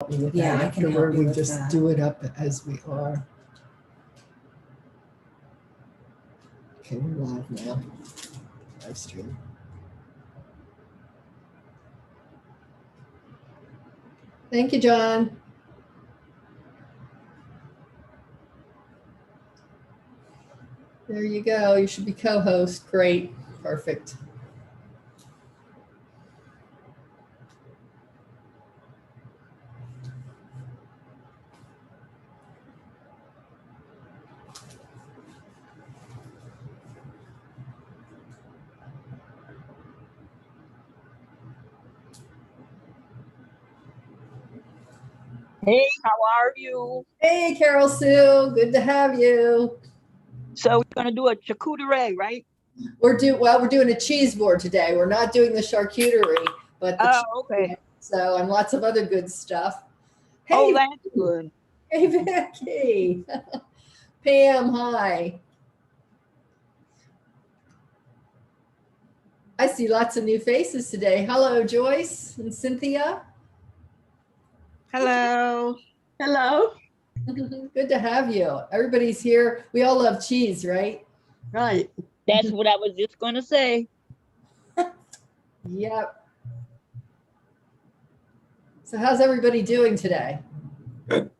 help me with Yeah, that I can help afterward. you We with just that. do it up as we are. Okay, we're live now. Live stream. Thank you, John. There you go. You should be co-host. Great. Perfect. Hey, how are you? Hey, Carol Sue. Good to have you. So we're gonna do a charcuterie, right? We're doing a cheese board today. We're not doing the charcuterie, but the Oh, okay. so and lots of other good stuff. Hey, Oh, that's good. hey, Vicky. Pam, hi. I see lots of new faces today. Hello, Joyce and Cynthia. Hello. Hello. Good to have you. Everybody's here. We all love cheese, right? Right. That's what I was just gonna say. Yep. So how's everybody doing today? Good.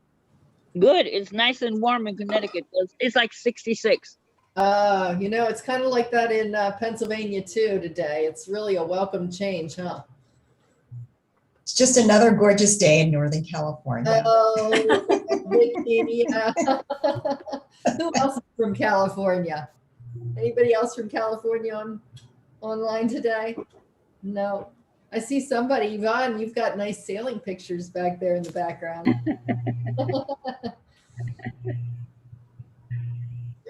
It's nice and warm in Connecticut. It's like 66. It's kind of like that in Pennsylvania too today. It's really a welcome change, huh? It's just another gorgeous day in Northern California. Oh, Vicky, yeah. Who else is from California? Anybody else from California online today? No. I see somebody. Yvonne, you've got nice sailing pictures back there in the background.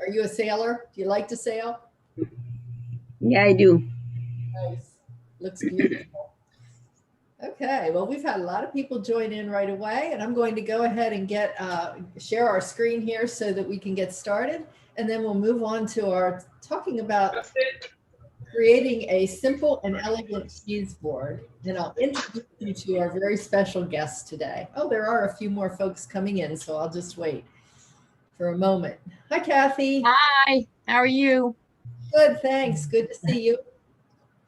Are you a sailor? Do you like to sail? Yeah, I do. Nice. Looks beautiful. Okay, well, we've had a lot of people join in right away, and I'm going to go ahead and share our screen here so that we can get started, and then we'll move on to our talking about creating a simple and elegant cheese board. And I'll introduce you to our very special guest today. Oh, there are a few more folks coming in, so I'll just wait for a moment. Hi, Kathy. Hi, how are you? Good, thanks. Good to see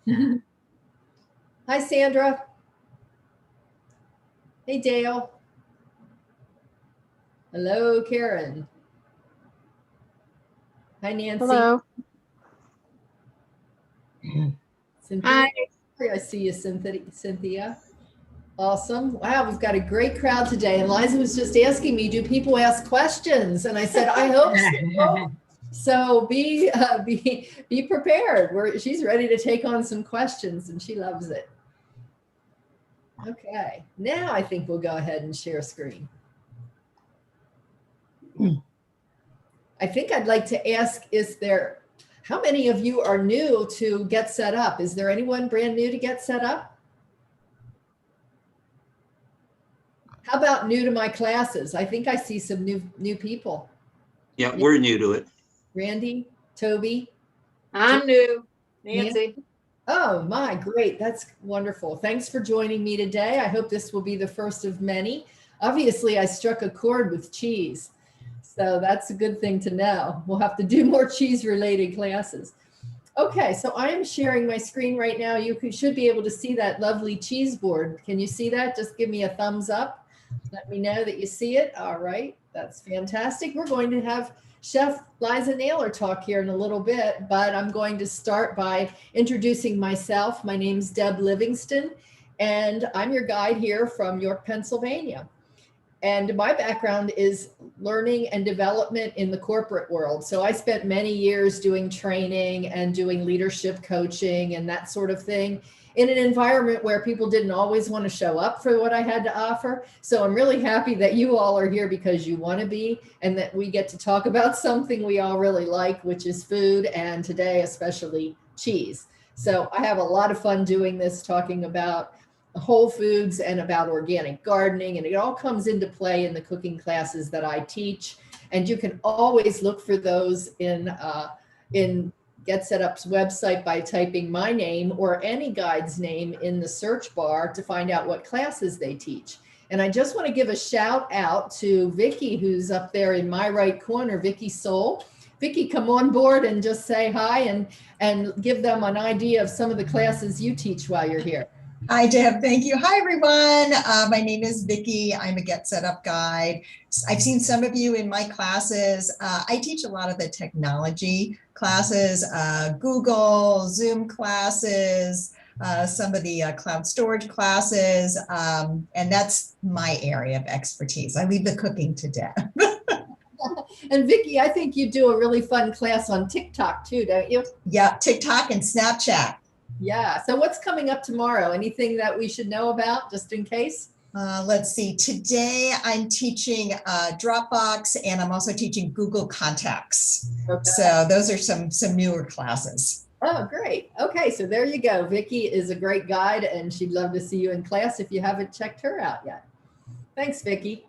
you. Hi, Sandra. Hey, Dale. Hello, Karen. Hi, Nancy. Hello. Cynthia. Hi. I see you, Cynthia. Awesome. Wow, we've got a great crowd today. And Liza was just asking me, do people ask questions? And I said, I hope so. So be prepared. She's ready to take on some questions, and she loves it. Okay, now I think we'll go ahead and share screen. I think I'd like to ask, how many of you are new to Get Set Up? Is there anyone brand new to Get Set Up? How about new to my classes? I think I see some new people. Yeah, we're new to it. Randy, Toby. I'm new. Nancy. Oh my, great. That's wonderful. Thanks for joining me today. I hope this will be the first of many. Obviously, I struck a chord with cheese, so that's a good thing to know. We'll have to do more cheese-related classes. Okay, so I am sharing my screen right now. You should be able to see that lovely cheese board. Can you see that? Just give me a thumbs up. Let me know that you see it. All right, that's fantastic. We're going to have Chef Liza Naylor talk here in a little bit, but I'm going to start by introducing myself. My name's Deb Livingston, and I'm your guide here from York, Pennsylvania. And my background is learning and development in the corporate world. So I spent many years doing training and doing leadership coaching and that sort of thing in an environment where people didn't always want to show up for what I had to offer. So I'm really happy that you all are here because you want to be, and that we get to talk about something we all really like, which is food, and today especially cheese. So I have a lot of fun doing this, talking about whole foods and about organic gardening, and it all comes into play in the cooking classes that I teach. And you can always look for those in Get Set Up's website by typing my name or any guide's name in the search bar to find out what classes they teach. And I just want to give a shout out to Vicky, who's up there in my right corner, Vicky Soul. Vicky, come on board and just say hi and give them an idea of some of the classes you teach while you're here. Hi, Deb. Thank you. Hi, everyone. My name is Vicky. I'm a Get Set Up guide. I've seen some of you in my classes. I teach a lot of the technology classes, Google, Zoom classes, some of the cloud storage classes, and that's my area of expertise. I leave the cooking to Deb. And Vicky, I think you do a really fun class on TikTok too, don't you? Yeah, TikTok and Snapchat. Yeah. So what's coming up tomorrow? Anything that we should know about just in case? Let's see. Today I'm teaching Dropbox, and I'm also teaching Google Contacts. Okay. So those are some newer classes. Oh, great. Okay. So there you go. Vicky is a great guide, and she'd love to see you in class if you haven't checked her out yet. Thanks, Vicky.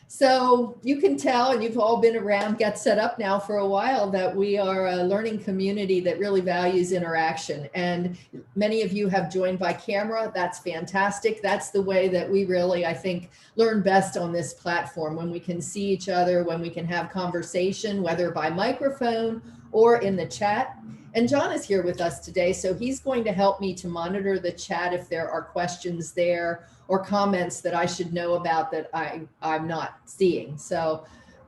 So you can tell, and you've all been around Get Set Up now for a while, that we are a learning community that really values interaction. And many of you have joined by camera. That's fantastic. That's the way that we really, I think, learn best on this platform, when we can see each other, when we can have conversation, whether by microphone or in the chat. And John is here with us today, so he's going to help me to monitor the chat if there are questions there or comments that I should know about that I'm not seeing. So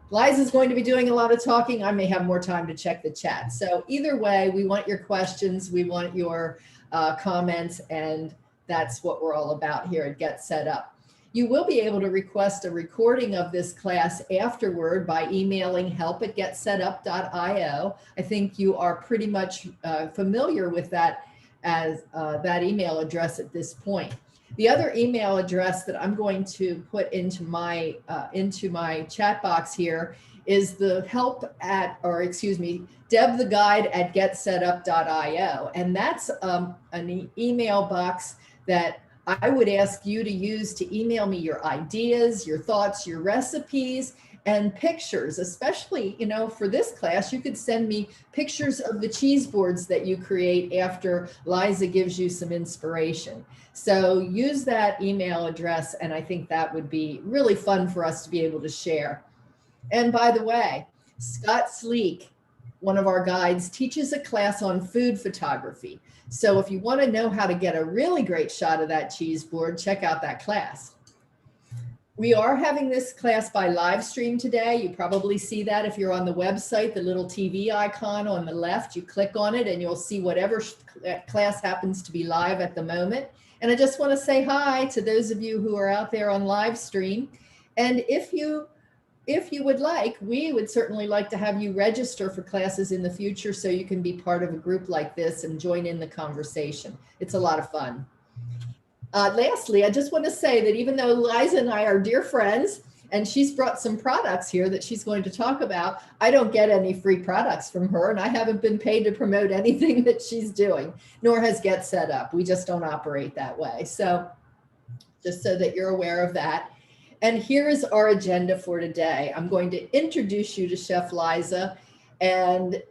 Liza is going to be doing a lot of talking. I may have more time to check the chat. So either way, we want your questions, we want your comments, and that's what we're all about here at Get Set Up. You will be able to request a recording of this class afterward by emailing help@getsetup.io. I think you are pretty much familiar with that as that email address at this point. The other email address that I'm going to put into my chat box here is the debtheguide@getsetup.io. And that's an email box that I would ask you to use to email me your ideas, your thoughts, your recipes, and pictures. Especially, you know, for this class, you could send me pictures of the cheese boards that you create after Liza gives you some inspiration. So use that email address, and I think that would be really fun for us to be able to share. And by the way, Scott Sleek, one of our guides, teaches a class on food photography. So if you want to know how to get a really great shot of that cheese board, check out that class. We are having this class by live stream today. You probably see that if you're on the website, the little TV icon on the left, you click on it and you'll see whatever class happens to be live at the moment. And I just want to say hi to those of you who are out there on live stream. And if you would like, we would certainly like to have you register for classes in the future so you can be part of a group like this and join in the conversation. It's a lot of fun. Lastly, I just want to say that even though Liza and I are dear friends, and she's brought some products here that she's going to talk about, I don't get any free products from her, and I haven't been paid to promote anything that she's doing, nor has Get Set Up. We just don't operate that way. So just so that you're aware of that. And here is our agenda for today. I'm going to introduce you to Chef Liza, and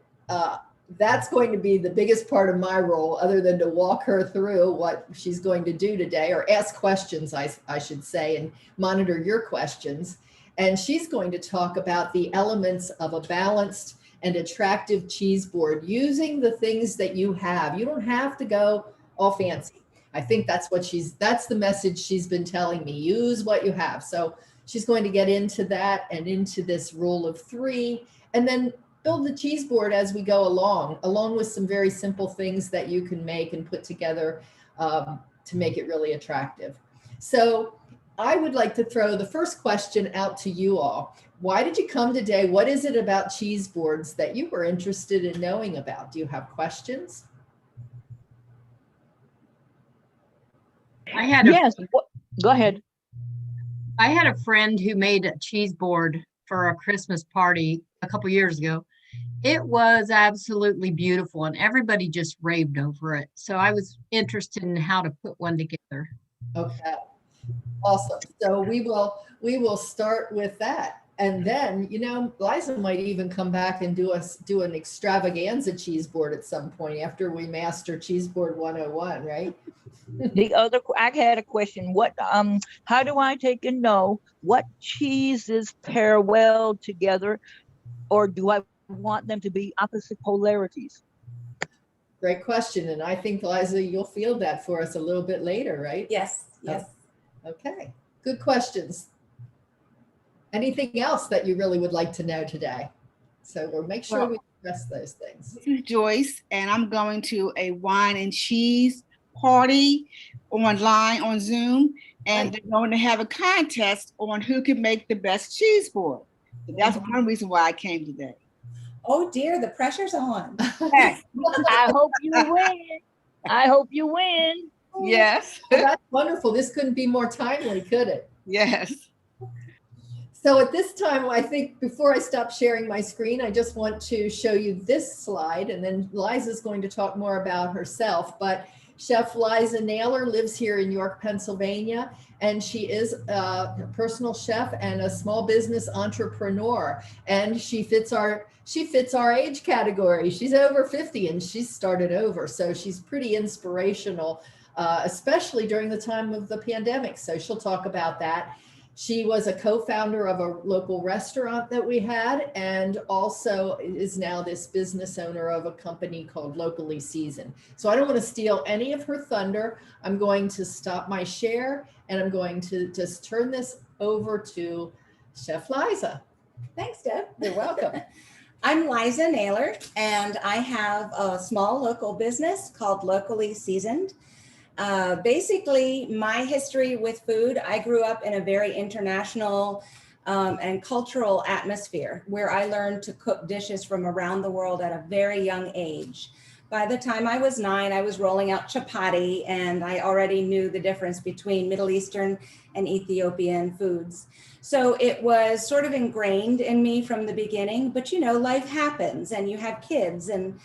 that's going to be the biggest part of my role, other than to walk her through what she's going to do today, or ask questions, I should say, and monitor your questions. And she's going to talk about the elements of a balanced and attractive cheese board using the things that you have. You don't have to go all fancy. I think that's the message she's been telling me. Use what you have. So she's going to get into that and into this rule of 3, and then build the cheese board as we go along with some very simple things that you can make and put together to make it really attractive. So I would like to throw the first question out to you all. Why did you come today? What is it about cheese boards that you were interested in knowing about? Do you have questions? Yes, go ahead. I had a friend who made a cheese board for a Christmas party a couple years ago. It was absolutely beautiful, and everybody just raved over it. So I was interested in how to put one together. Okay, awesome. So we will start with that. And then, Liza might even come back and do an extravaganza cheese board at some point after we master Cheeseboard 101, right? I had a question. How do I take and know what cheeses pair well together, or do I want them to be opposite polarities? Great question. And I think, Liza, you'll field that for us a little bit later, right? Yes, yes. Okay, good questions. Anything else that you really would like to know today? So we'll make sure we address those things. This is Joyce, and I'm going to a wine and cheese party online on Zoom, and they're going to have a contest on who can make the best cheese board. So that's one reason why I came today. Oh dear, the pressure's on. Yes. I hope you win. I hope you win. Yes. Well, that's wonderful. This couldn't be more timely, could it? Yes. So at this time, I think before I stop sharing my screen, I just want to show you this slide, and then Liza's going to talk more about herself. But Chef Liza Naylor lives here in York, Pennsylvania, and she is a personal chef and a small business entrepreneur. And she fits our age category. She's over 50 and she's started over, so she's pretty inspirational, especially during the time of the pandemic. So she'll talk about that. She was a co-founder of a local restaurant that we had, and also is now this business owner of a company called Locally Seasoned. So I don't want to steal any of her thunder. I'm going to stop my share, and I'm going to just turn this over to Chef Liza. Thanks, Deb. You're welcome. I'm Liza Naylor, and I have a small local business called Locally Seasoned. Basically, my history with food, I grew up in a very international and cultural atmosphere where I learned to cook dishes from around the world at a very young age. By the time I was 9, I was rolling out chapati, and I already knew the difference between Middle Eastern and Ethiopian foods. So it was sort of ingrained in me from the beginning, but life happens and you have kids and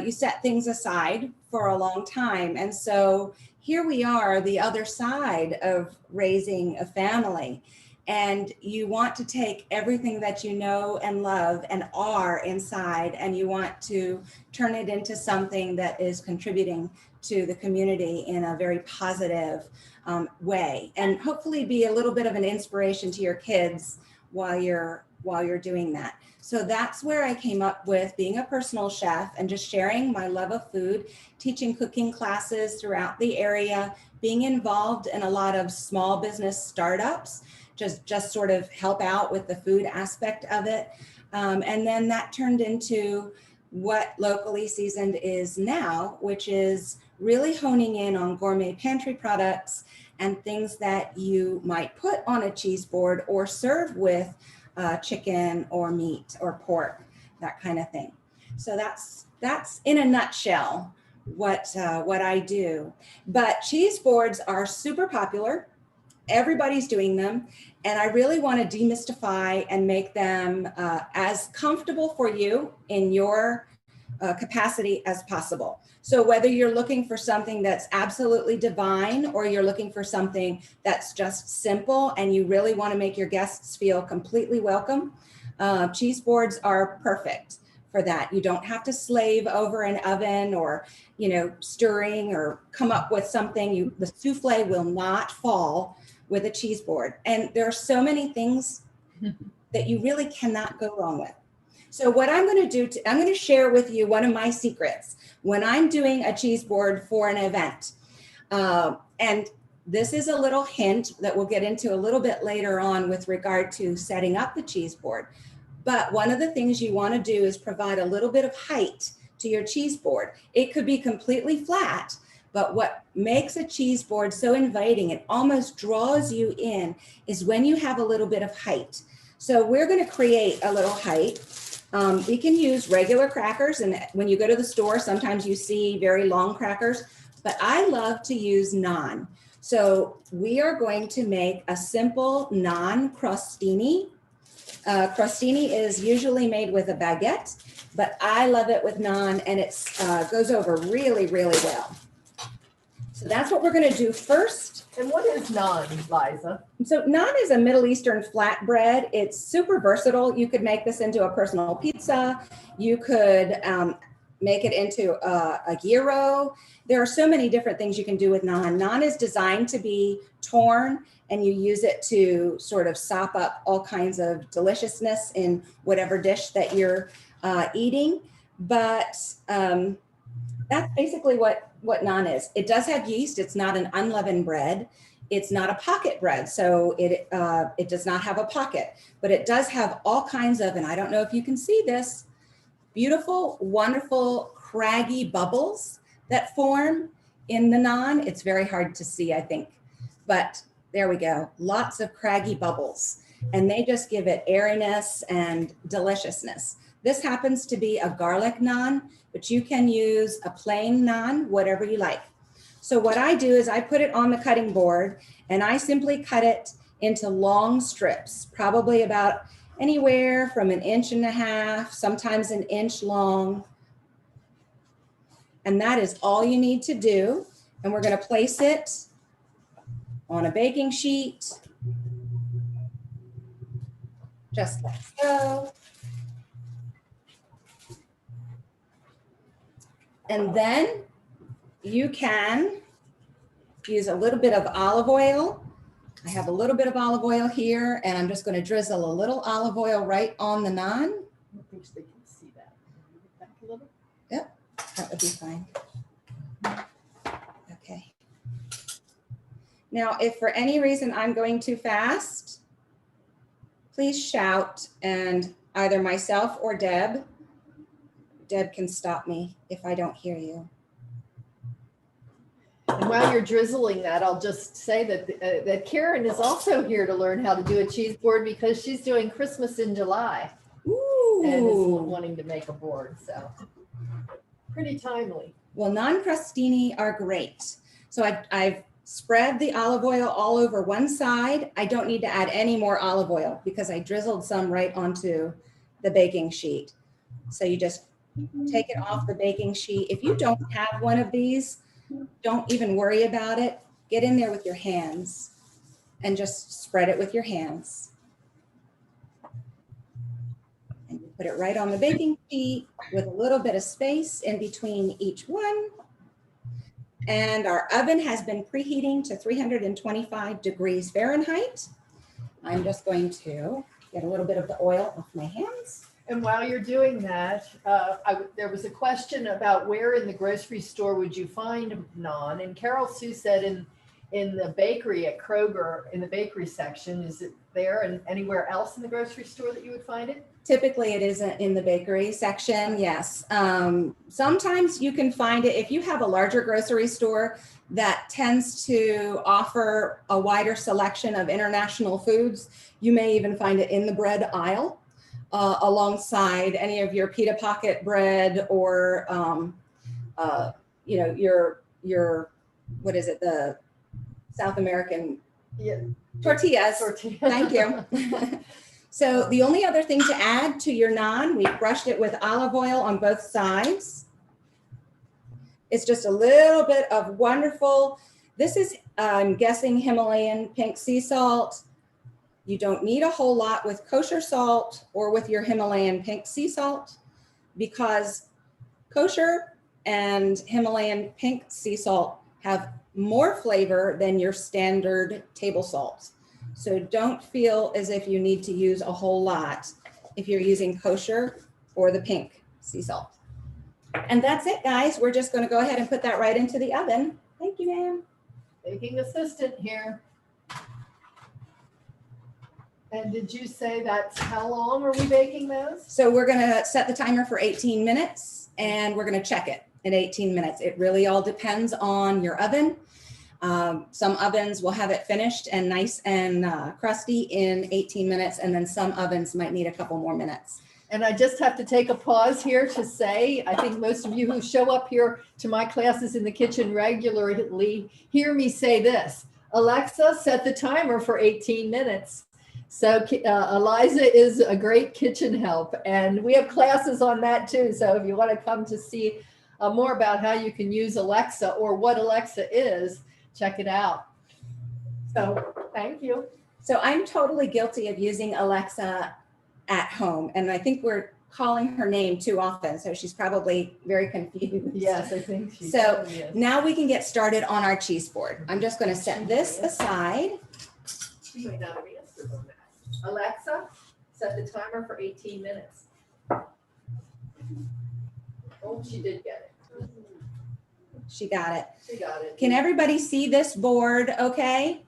you set things aside for a long time. And so here we are, the other side of raising a family. And you want to take everything that you know and love and are inside, and you want to turn it into something that is contributing to the community in a very positive way, and hopefully be a little bit of an inspiration to your kids while you're doing that. So that's where I came up with being a personal chef and just sharing my love of food, teaching cooking classes throughout the area, being involved in a lot of small business startups, just sort of help out with the food aspect of it. And then that turned into what Locally Seasoned is now, which is really honing in on gourmet pantry products and things that you might put on a cheese board or serve with chicken or meat or pork, that kind of thing. So that's in a nutshell what I do. But cheese boards are super popular. Everybody's doing them. And I really want to demystify and make them as comfortable for you in your capacity as possible. So whether you're looking for something that's absolutely divine, or you're looking for something that's just simple and you really want to make your guests feel completely welcome, cheese boards are perfect for that. You don't have to slave over an oven or, stirring or come up with something. The souffle will not fall with a cheese board. And there are so many things that you really cannot go wrong with. So what I'm going to do, I'm going to share with you one of my secrets when I'm doing a cheese board for an event. And this is a little hint that we'll get into a little bit later on with regard to setting up the cheese board. But one of the things you want to do is provide a little bit of height to your cheese board. It could be completely flat, but what makes a cheese board so inviting, it almost draws you in, is when you have a little bit of height. So we're going to create a little height. We can use regular crackers, and when you go to the store, sometimes you see very long crackers, but I love to use naan. So we are going to make a simple naan crostini. Crostini is usually made with a baguette, but I love it with naan, and it goes over really, really well. So that's what we're going to do first. And what is naan, Liza? So naan is a Middle Eastern flatbread. It's super versatile. You could make this into a personal pizza. You could make it into a gyro. There are so many different things you can do with naan. Naan is designed to be torn, and you use it to sort of sop up all kinds of deliciousness in whatever dish that you're eating. But that's basically what naan is. It does have yeast. It's not an unleavened bread. It's not a pocket bread, so it does not have a pocket, but it does have all kinds of, and I don't know if you can see this, beautiful, wonderful, craggy bubbles that form in the naan. It's very hard to see, I think, but there we go. Lots of craggy bubbles, and they just give it airiness and deliciousness. This happens to be a garlic naan, but you can use a plain naan, whatever you like. So what I do is I put it on the cutting board, and I simply cut it into long strips, probably about anywhere from 1.5 inches, sometimes 1 inch long. And that is all you need to do. And we're going to place it on a baking sheet, just like so. And then you can use a little bit of olive oil. I have a little bit of olive oil here, and I'm just going to drizzle a little olive oil right on the naan. I don't think they can see that. Back a little. Yep, that would be fine. Okay. Now, if for any reason I'm going too fast, please shout, and either myself or Deb can stop me if I don't hear you. And while you're drizzling that, I'll just say that Karen is also here to learn how to do a cheese board, because she's doing Christmas in July. Ooh. And is wanting to make a board, so pretty timely. Well, naan crostini are great. So I've spread the olive oil all over one side. I don't need to add any more olive oil because I drizzled some right onto the baking sheet. So you just take it off the baking sheet. If you don't have one of these, don't even worry about it. Get in there with your hands and just spread it with your hands. And you put it right on the baking sheet with a little bit of space in between each one. And our oven has been preheating to 325 degrees Fahrenheit. I'm just going to get a little bit of the oil off my hands. And while you're doing that, there was a question about where in the grocery store would you find naan, and Carol Sue said in the bakery at Kroger, in the bakery section. Is it there and anywhere else in the grocery store that you would find it? Typically it isn't in the bakery section, yes. Sometimes you can find it if you have a larger grocery store that tends to offer a wider selection of international foods. You may even find it in the bread aisle. Alongside any of your pita pocket bread or, your, what is it, the South American tortillas. Thank you. So the only other thing to add to your naan, we brushed it with olive oil on both sides. It's just a little bit of wonderful, this is, I'm guessing, Himalayan pink sea salt. You don't need a whole lot with kosher salt or with your Himalayan pink sea salt, because kosher and Himalayan pink sea salt have more flavor than your standard table salt. So don't feel as if you need to use a whole lot if you're using kosher or the pink sea salt. And that's it, guys. We're just going to go ahead and put that right into the oven. Thank you, ma'am. Baking assistant here. And did you say that's how long are we baking those? So we're going to set the timer for 18 minutes and we're going to check it in 18 minutes. It really all depends on your oven. Some ovens will have it finished and nice and crusty in 18 minutes, and then some ovens might need a couple more minutes. And I just have to take a pause here to say, I think most of you who show up here to my classes in the kitchen regularly hear me say this: Alexa, set the timer for 18 minutes. So Liza is a great kitchen help, and we have classes on that too. So if you want to come to see more about how you can use Alexa or what Alexa is, check it out. So thank you. So I'm totally guilty of using Alexa at home, and I think we're calling her name too often, so she's probably very confused. Yes, I think she So is. now we can get started on our cheese board. I'm just going to set this aside. She may not have answered on that. Alexa, set the timer for 18 minutes. Oh, she did get it. She got it. She got it. Can everybody see this board okay?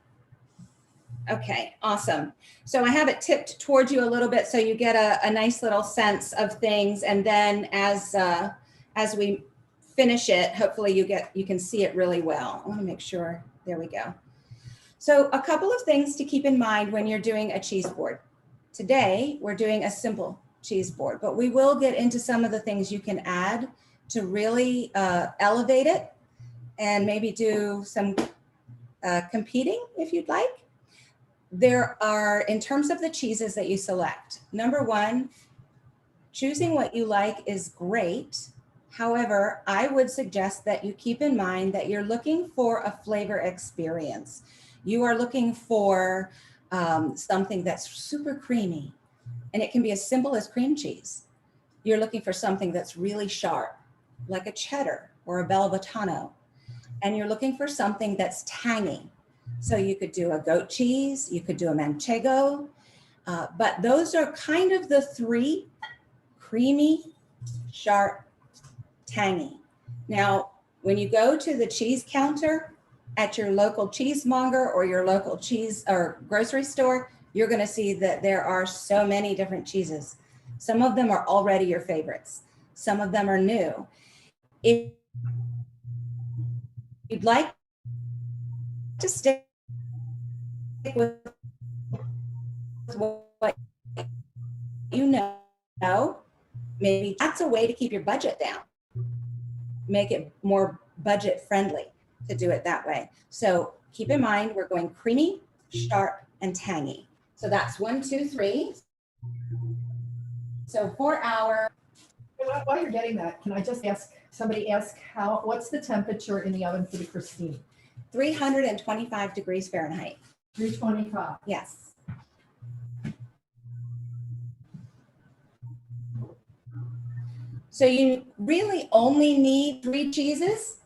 Okay, awesome. So I have it tipped towards you a little bit so you get a nice little sense of things. And then as we finish it, hopefully you can see it really well. I want to make sure, there we go. So a couple of things to keep in mind when you're doing a cheese board. Today, we're doing a simple cheese board, but we will get into some of the things you can add to really elevate it and maybe do some competing if you'd like. There are, in terms of the cheeses that you select, number one, choosing what you like is great. However, I would suggest that you keep in mind that you're looking for a flavor experience. You are looking for something that's super creamy, and it can be as simple as cream cheese. You're looking for something that's really sharp, like a cheddar or a Belvatano, and you're looking for something that's tangy. So you could do a goat cheese, you could do a manchego, but those are kind of the three: creamy, sharp, tangy. Now, when you go to the cheese counter at your local cheesemonger or your local cheese or grocery store, you're going to see that there are so many different cheeses. Some of them are already your favorites. Some of them are new. If you'd like to stick with what you know, maybe that's a way to keep your budget down. Make it more budget friendly to do it that way. So keep in mind, we're going creamy, sharp, and tangy. So that's 1, 2, 3. So for our. While you're getting that, can I just ask, somebody ask what's the temperature in the oven for the crostini? 325 degrees Fahrenheit. 325. Yes. So you really only need 3 cheeses.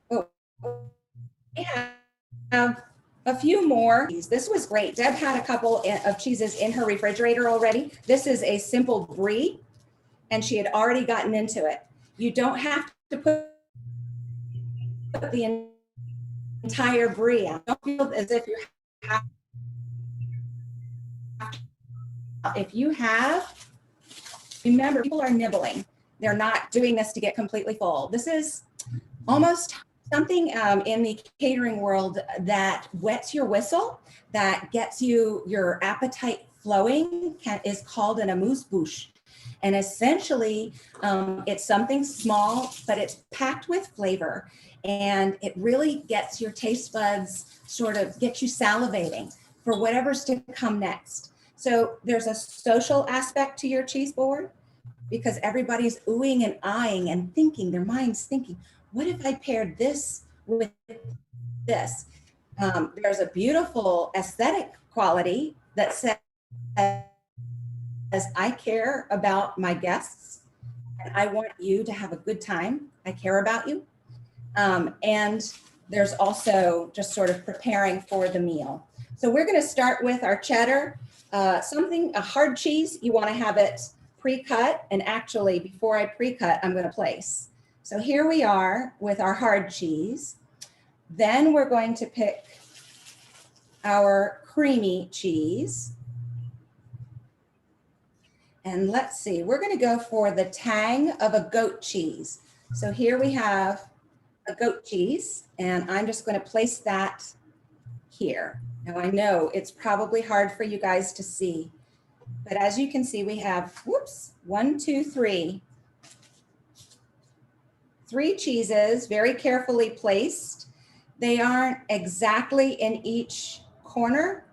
But we have a few more. This was great. Deb had a couple of cheeses in her refrigerator already. This is a simple brie, and she had already gotten into it. You don't have to put the entire brie on. Don't feel as if you have. If you have, remember, people are nibbling. They're not doing this to get completely full. This is almost something in the catering world that wets your whistle, that gets your appetite flowing, is called an amuse-bouche. And essentially, it's something small, but it's packed with flavor. And it really gets your taste buds, sort of gets you salivating for whatever's to come next. So there's a social aspect to your cheese board because everybody's oohing and eyeing and thinking, their mind's thinking, what if I paired this with this? There's a beautiful aesthetic quality that says, I care about my guests and I want you to have a good time. I care about you. And there's also just sort of preparing for the meal. So we're going to start with our cheddar. A hard cheese, you want to have it pre-cut. And actually, before I pre-cut, I'm going to place. So here we are with our hard cheese. Then we're going to pick our creamy cheese. And let's see, we're going to go for the tang of a goat cheese. So here we have a goat cheese, and I'm just going to place that here. Now I know it's probably hard for you guys to see, but as you can see, we have, 1, 2, 3. 3 cheeses, very carefully placed. They aren't exactly in each corner.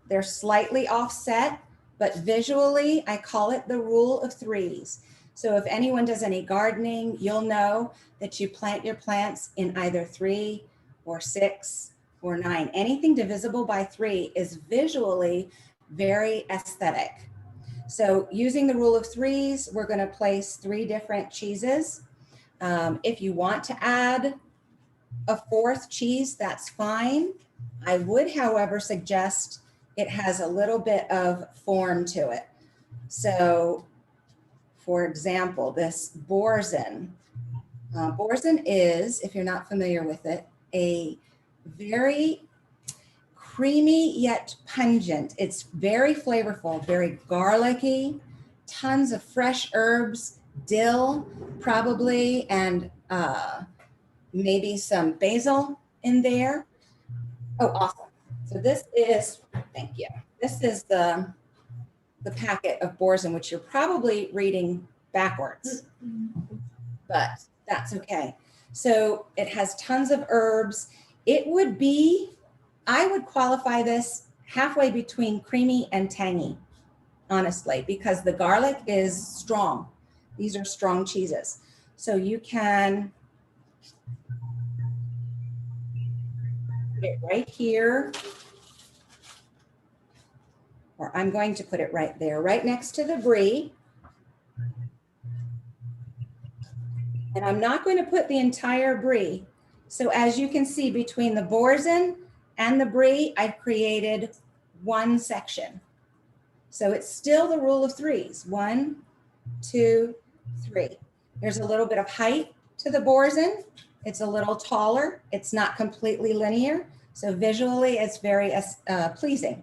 They're slightly offset, but visually I call it the rule of threes. So if anyone does any gardening, you'll know that you plant your plants in either 3 or 6 or 9. Anything divisible by 3 is visually very aesthetic. So using the rule of threes, we're going to place 3 different cheeses. If you want to add a 4th cheese, that's fine. I would, however, suggest it has a little bit of form to it. So, for example, this Boursin. Boursin is, if you're not familiar with it, a very creamy yet pungent. It's very flavorful, very garlicky, tons of fresh herbs, dill probably, and maybe some basil in there. Oh, awesome. So this is, thank you. This is the packet of Boursin, which you're probably reading backwards, but that's okay. So it has tons of herbs. It would be, I would qualify this halfway between creamy and tangy, honestly, because the garlic is strong. These are strong cheeses. So you can put it right here, or I'm going to put it right there, right next to the brie. And I'm not going to put the entire brie. So as you can see, between the Boursin and the brie, I've created one section. So it's still the rule of threes. 1, 2, 3. There's a little bit of height to the Boursin. It's a little taller. It's not completely linear. So visually, it's very pleasing.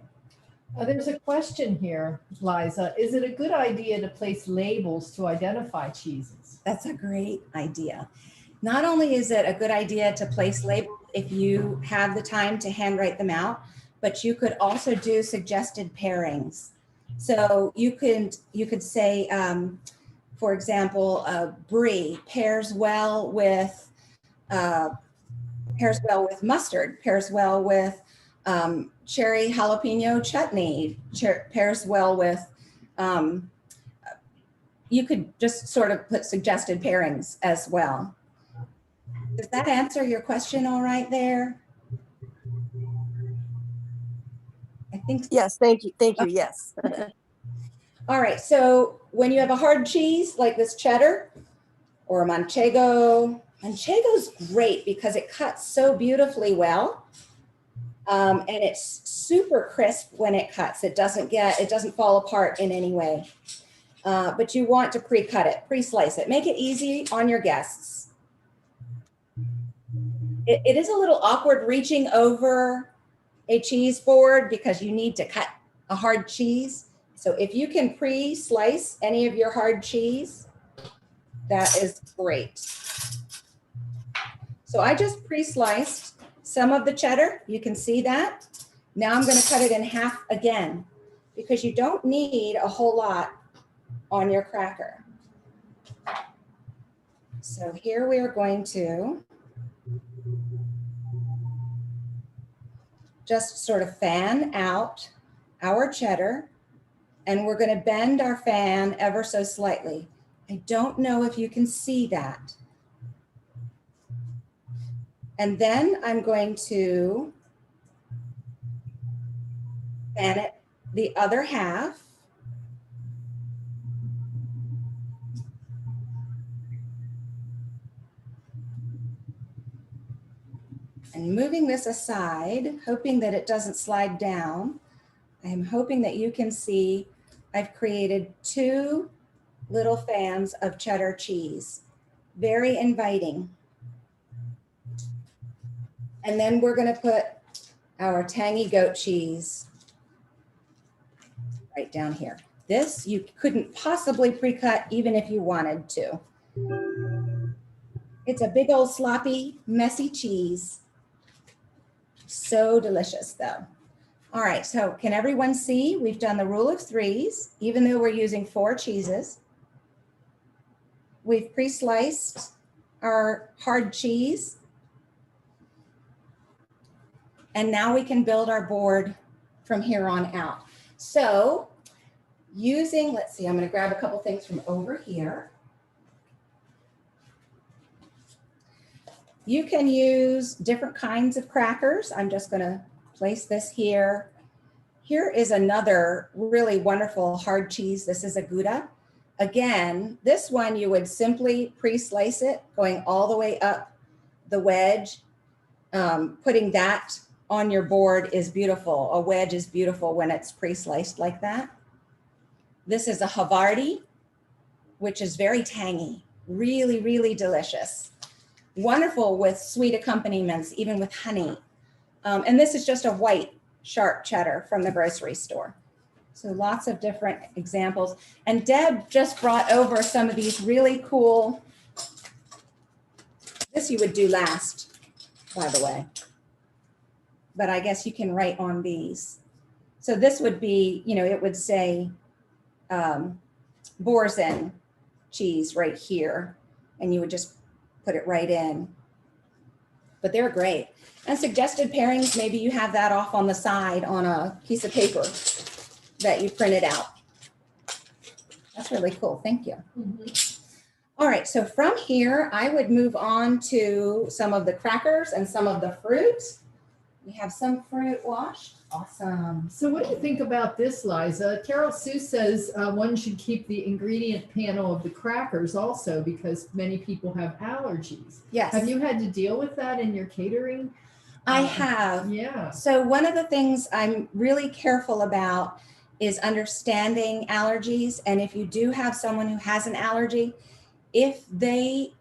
There's a question here, Liza. Is it a good idea to place labels to identify cheeses? That's a great idea. Not only is it a good idea to place labels if you have the time to handwrite them out, but you could also do suggested pairings. So you could say, for example, brie pairs well with mustard, pairs well with cherry jalapeno chutney, pairs well with, you could just sort of put suggested pairings as well. Does that answer your question all right there? I think so. Yes, thank you. Thank you. Yes. All right, so when you have a hard cheese like this cheddar or a manchego, manchego's great because it cuts so beautifully well. And it's super crisp when it cuts. It doesn't fall apart in any way. But you want to pre-cut it, pre-slice it. Make it easy on your guests. It is a little awkward reaching over a cheese board because you need to cut a hard cheese. So if you can pre-slice any of your hard cheese, that is great. So I just pre-sliced some of the cheddar. You can see that. Now I'm going to cut it in half again because you don't need a whole lot on your cracker. So here we are going to just sort of fan out our cheddar, and we're going to bend our fan ever so slightly. I don't know if you can see that. And then I'm going to fan it the other half. And moving this aside, hoping that it doesn't slide down, I'm hoping that you can see I've created 2 little fans of cheddar cheese. Very inviting. And then we're going to put our tangy goat cheese right down here. This you couldn't possibly pre-cut even if you wanted to. It's a big old sloppy, messy cheese. So delicious though. All right, so can everyone see we've done the rule of threes, even though we're using 4 cheeses. We've pre-sliced our hard cheese. And now we can build our board from here on out. So using, let's see, I'm going to grab a couple things from over here. You can use different kinds of crackers. I'm just going to place this here. Here is another really wonderful hard cheese. This is a Gouda. Again, this one you would simply pre-slice it, going all the way up the wedge. Putting that on your board is beautiful. A wedge is beautiful when it's pre-sliced like that. This is a Havarti, which is very tangy, really, really delicious. Wonderful with sweet accompaniments, even with honey. And this is just a white sharp cheddar from the grocery store. So lots of different examples. And Deb just brought over some of these really cool, this you would do last, by the way. But I guess you can write on these. So this would be, you know, it would say Boursin cheese right here. And you would just put it right in. But they're great. And suggested pairings, maybe you have that off on the side on a piece of paper that you printed out. That's really cool. Thank you. All right, so from here, I would move on to some of the crackers and some of the fruit. We have some fruit washed. Awesome. So what do you think about this, Liza? Carol Sue says one should keep the ingredient panel of the crackers also because many people have allergies. Yes. Have you had to deal with that in your catering? I have. Yeah. So one of the things I'm really careful about is understanding allergies. And if you do have someone who has an allergy, if they,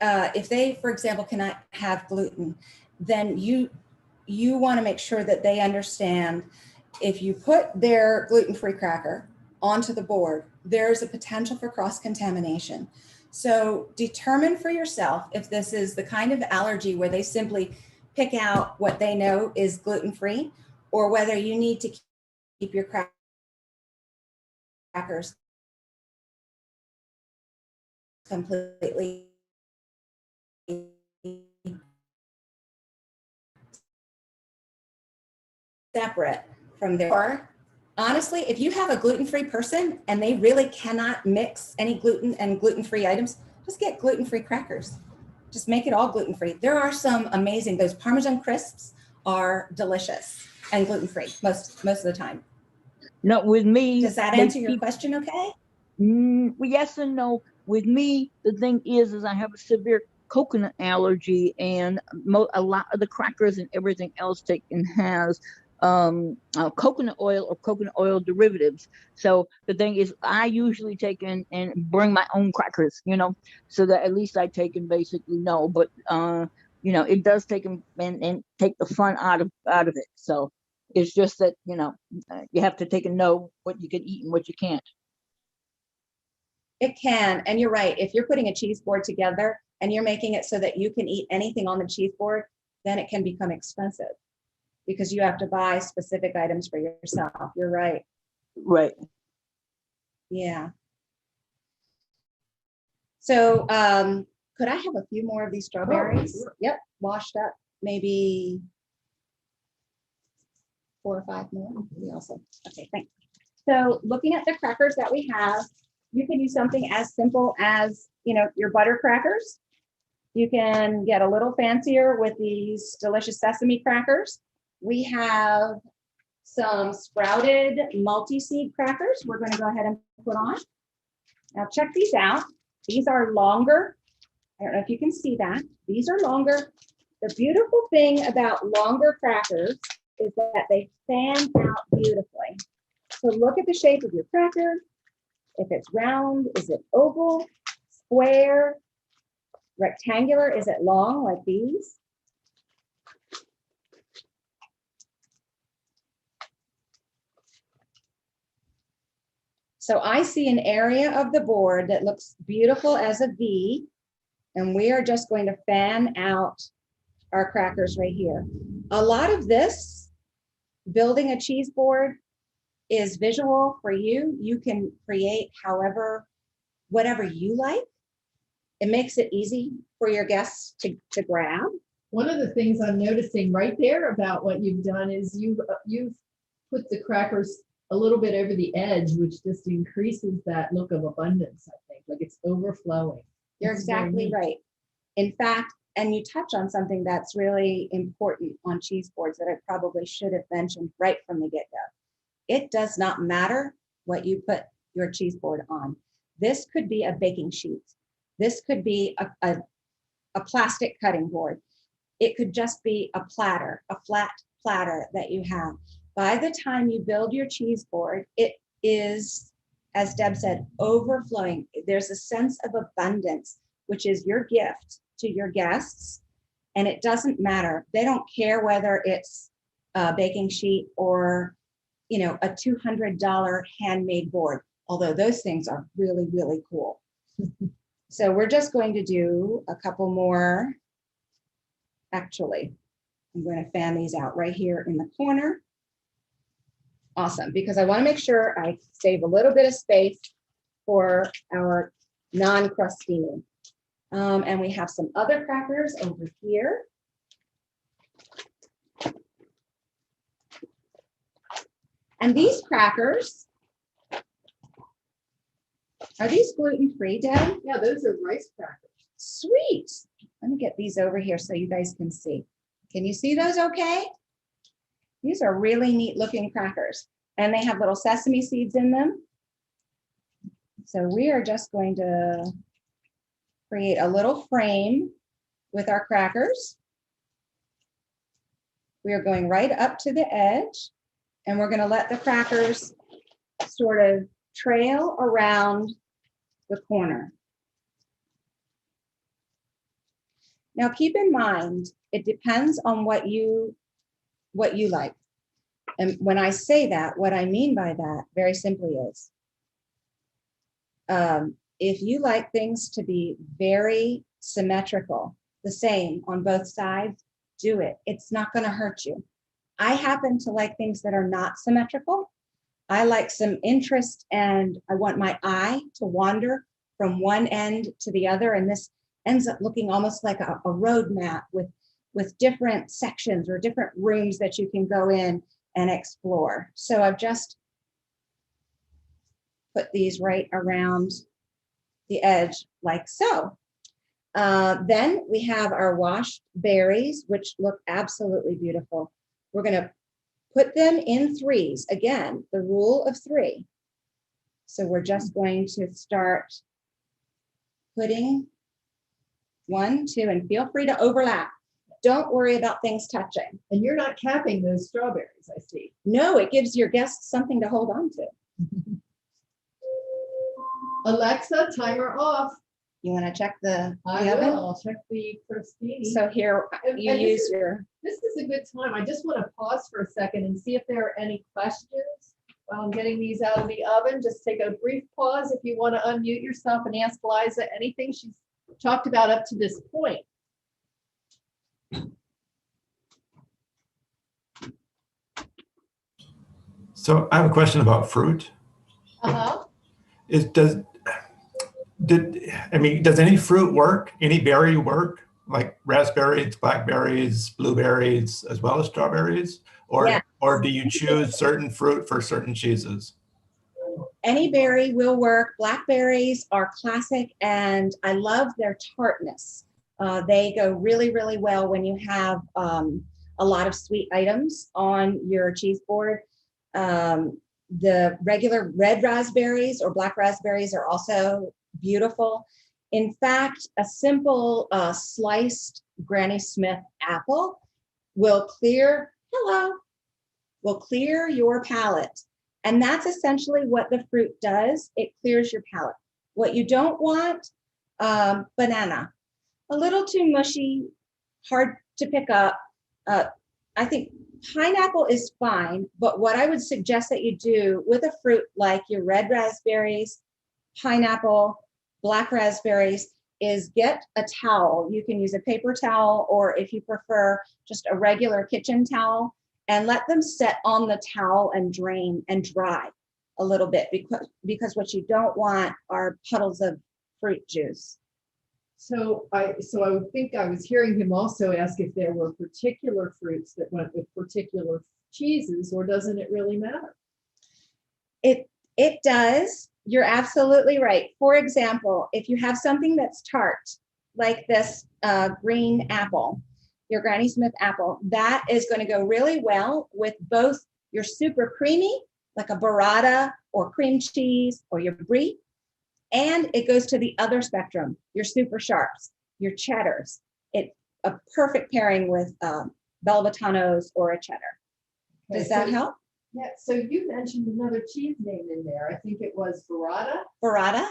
for example, cannot have gluten, then you want to make sure that they understand if you put their gluten-free cracker onto the board, there's a potential for cross-contamination. So determine for yourself if this is the kind of allergy where they simply pick out what they know is gluten-free, or whether you need to keep your crackers completely separate from their. Or honestly, if you have a gluten-free person and they really cannot mix any gluten and gluten-free items, just get gluten-free crackers. Just make it all gluten-free. There are some amazing, those Parmesan crisps are delicious and gluten-free most of the time. No, with me. Does that answer your question okay? Well, yes and no. With me, the thing is I have a severe coconut allergy, and a lot of the crackers and everything else taken has coconut oil or coconut oil derivatives. So the thing is, I usually take in and bring my own crackers, you know, so that at least I take and basically know. But you know, it does take them and take the fun out of it. So it's just that, you know, you have to take and know what you can eat and what you can't. It can, and you're right. If you're putting a cheese board together and you're making it so that you can eat anything on the cheese board, then it can become expensive because you have to buy specific items for yourself. You're right. Right. Yeah. So could I have a few more of these strawberries? Oh, sure. Yep, washed up, maybe 4 or 5 more. Would be awesome. Okay, thanks. So looking at the crackers that we have, you can use something as simple as, you know, your butter crackers. You can get a little fancier with these delicious sesame crackers. We have some sprouted multi-seed crackers we're going to go ahead and put on. Now check these out. These are longer. I don't know if you can see that. These are longer. The beautiful thing about longer crackers is that they fan out beautifully. So look at the shape of your cracker. If it's round, is it oval, square, rectangular? Is it long like these? So I see an area of the board that looks beautiful as a V, and we are just going to fan out our crackers right here. A lot of this, building a cheese board, is visual for you. You can create whatever you like. It makes it easy for your guests to grab. One of the things I'm noticing right there about what you've done is you've put the crackers a little bit over the edge, which just increases that look of abundance, I think, like it's overflowing. You're It's very exactly neat. right. In fact, and you touch on something that's really important on cheese boards that I probably should have mentioned right from the get-go. It does not matter what you put your cheese board on. This could be a baking sheet. This could be a plastic cutting board. It could just be a platter, a flat platter that you have. By the time you build your cheese board, it is, as Deb said, overflowing. There's a sense of abundance, which is your gift to your guests. And it doesn't matter. They don't care whether it's a baking sheet or, you know, a $200 handmade board, although those things are really, really cool. So we're just going to do a couple more. Actually, I'm going to fan these out right here in the corner. Awesome, because I want to make sure I save a little bit of space for our non-crustini. And we have some other crackers over here. And these crackers, are these gluten-free, Deb? Yeah, those are rice crackers. Sweet. Let me get these over here so you guys can see. Can you see those okay? These are really neat looking crackers, and they have little sesame seeds in them. So we are just going to create a little frame with our crackers. We are going right up to the edge, and we're going to let the crackers sort of trail around the corner. Now keep in mind, it depends on what you like. And when I say that, what I mean by that very simply is, if you like things to be very symmetrical, the same on both sides, do it. It's not going to hurt you. I happen to like things that are not symmetrical. I like some interest, and I want my eye to wander from one end to the other. And this ends up looking almost like a road map with different sections or different rooms that you can go in and explore. So I've just put these right around the edge like so. Then we have our washed berries, which look absolutely beautiful. We're going to put them in threes. Again, the rule of three. So we're just going to start putting 1, 2, and feel free to overlap. Don't worry about things touching. And you're not capping those strawberries, I see. No, it gives your guests something to hold on to. Alexa, timer off. You want to check the I oven? will. I'll check the crostini. So here And- you and use your, This is a good time. I just want to pause for a second and see if there are any questions while I'm getting these out of the oven. Just take a brief pause if you want to unmute yourself and ask Liza anything she's talked about up to this point. So I have a question about fruit. Uh-huh. Does any fruit work? Any berry work? Like raspberries, blackberries, blueberries, as well as strawberries? Or, Yeah. or do you choose certain fruit for certain cheeses? any berry will work. Blackberries are classic, and I love their tartness. They go really, really well when you have a lot of sweet items on your cheese board. The regular red raspberries or black raspberries are also beautiful. In fact, a simple sliced Granny Smith apple will clear your palate. And that's essentially what the fruit does. It clears your palate. What you don't want, banana. A little too mushy, hard to pick up. I think pineapple is fine, but what I would suggest that you do with a fruit like your red raspberries, pineapple, black raspberries, is get a towel. You can use a paper towel, or if you prefer, just a regular kitchen towel, and let them set on the towel and drain and dry a little bit, because what you don't want are puddles of fruit juice. So I would think I was hearing him also ask if there were particular fruits that went with particular cheeses, or doesn't it really matter? It does. You're absolutely right. For example, if you have something that's tart, like this green apple, your Granny Smith apple, that is going to go really well with both your super creamy, like a burrata or cream cheese or your brie, and it goes to the other spectrum, your super sharps, your cheddars. It's a perfect pairing with Belvitanos or a cheddar. Does that help? Yeah, so you mentioned another cheese name in there. I think it was Varada. Varada.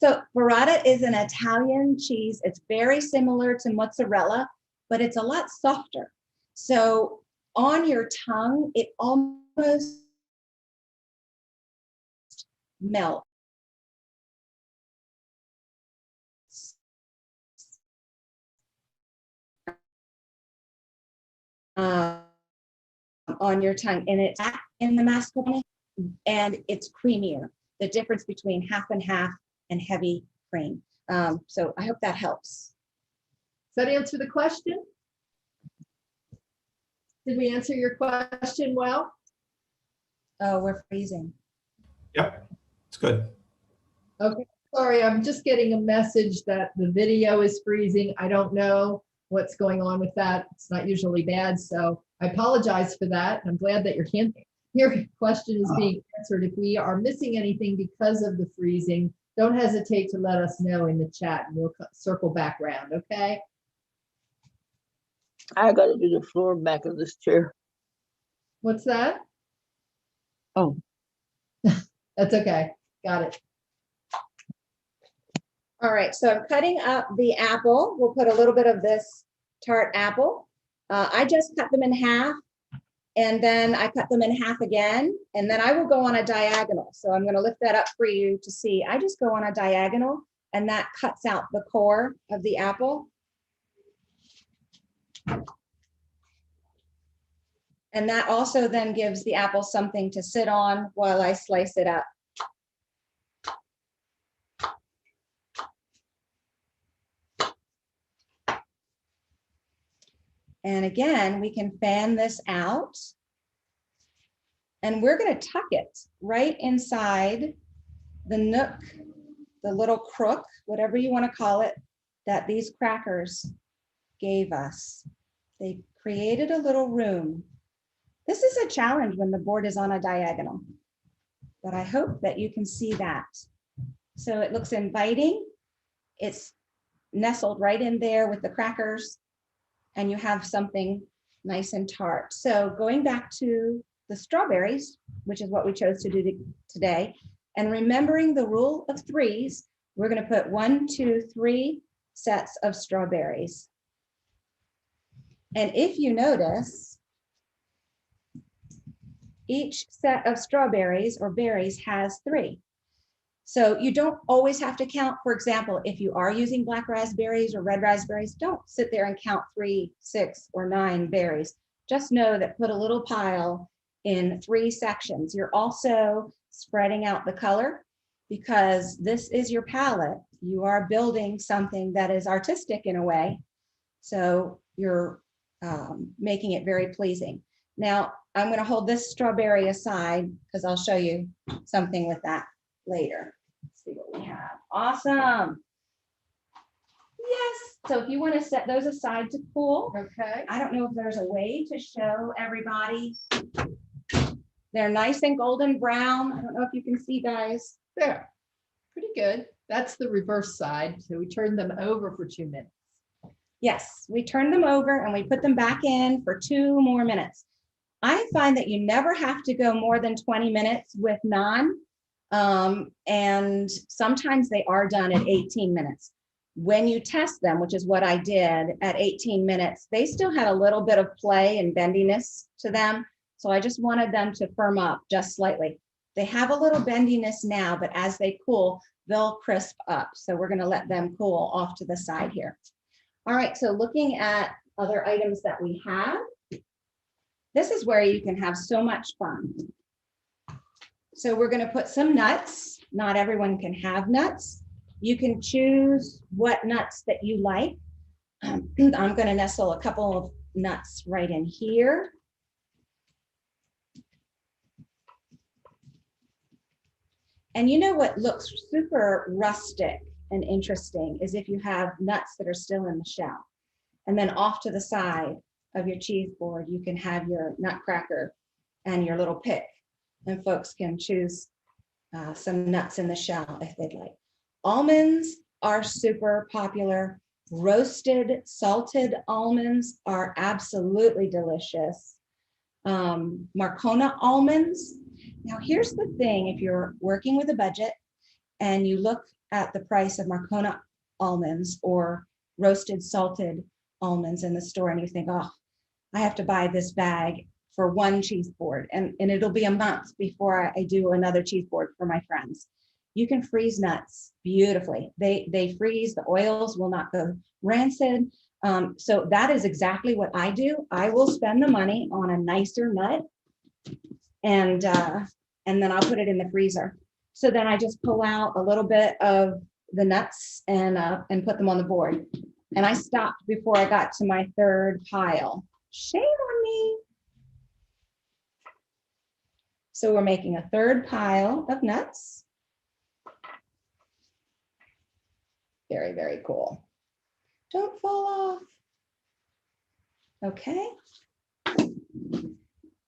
So Varada is an Italian cheese. It's very similar to mozzarella, but it's a lot softer. So on your tongue, it almost melts. On your tongue, and it's in the mascarpone, and it's creamier. The difference between half and half and heavy cream. So I hope that helps. Does that answer the question? Did we answer your question well? Oh, we're freezing. Yep, it's good. Okay, sorry, I'm just getting a message that the video is freezing. I don't know what's going on with that. It's not usually bad, so I apologize for that. I'm glad that your question is being answered. If we are missing anything because of the freezing, don't hesitate to let us know in the chat and we'll circle back around, okay? I got to do the floor back of this chair. What's that? Oh. That's okay. Got it. All right, so I'm cutting up the apple. We'll put a little bit of this tart apple. I just cut them in half, and then I cut them in half again, and then I will go on a diagonal. So I'm going to lift that up for you to see. I just go on a diagonal, and that cuts out the core of the apple. And that also then gives the apple something to sit on while I slice it up. And again, we can fan this out. And we're going to tuck it right inside the nook, the little crook, whatever you want to call it, that these crackers gave us. They created a little room. This is a challenge when the board is on a diagonal, but I hope that you can see that. So it looks inviting. It's nestled right in there with the crackers, and you have something nice and tart. So going back to the strawberries, which is what we chose to do today, and remembering the rule of threes, we're going to put 1, 2, 3 sets of strawberries. And if you notice, each set of strawberries or berries has 3. So you don't always have to count. For example, if you are using black raspberries or red raspberries, don't sit there and count 3, 6, or 9 berries. Just know that put a little pile in 3 sections. You're also spreading out the color because this is your palette. You are building something that is artistic in a way. So you're making it very pleasing. Now, I'm going to hold this strawberry aside because I'll show you something with that later. Let's see what we have. Awesome. Yes. So if you want to set those aside to cool. Okay. I don't know if there's a way to show everybody. They're nice and golden brown. I don't know if you can see, guys. There. Pretty good. That's the reverse side. So we turned them over for 2 minutes. Yes, we turn them over and we put them back in for 2 more minutes. I find that you never have to go more than 20 minutes with naan. And sometimes they are done at 18 minutes. When you test them, which is what I did at 18 minutes, they still had a little bit of play and bendiness to them. So I just wanted them to firm up just slightly. They have a little bendiness now, but as they cool, they'll crisp up. So we're going to let them cool off to the side here. All right, so looking at other items that we have, this is where you can have so much fun. So we're going to put some nuts. Not everyone can have nuts. You can choose what nuts that you like. I'm going to nestle a couple of nuts right in here. And you know what looks super rustic and interesting is if you have nuts that are still in the shell. And then off to the side of your cheese board, you can have your nutcracker and your little pick. And folks can choose some nuts in the shell if they'd like. Almonds are super popular. Roasted, salted almonds are absolutely delicious. Marcona almonds. Now, here's the thing. If you're working with a budget and you look at the price of Marcona almonds or roasted, salted almonds in the store and you think, oh, I have to buy this bag for one cheese board and it'll be a month before I do another cheese board for my friends. You can freeze nuts beautifully. They freeze, the oils will not go rancid. So that is exactly what I do. I will spend the money on a nicer nut and then I'll put it in the freezer. So then I just pull out a little bit of the nuts and put them on the board. And I stopped before I got to my third pile. Shame on me. So we're making a third pile of nuts. Very, very cool. Don't fall off. Okay.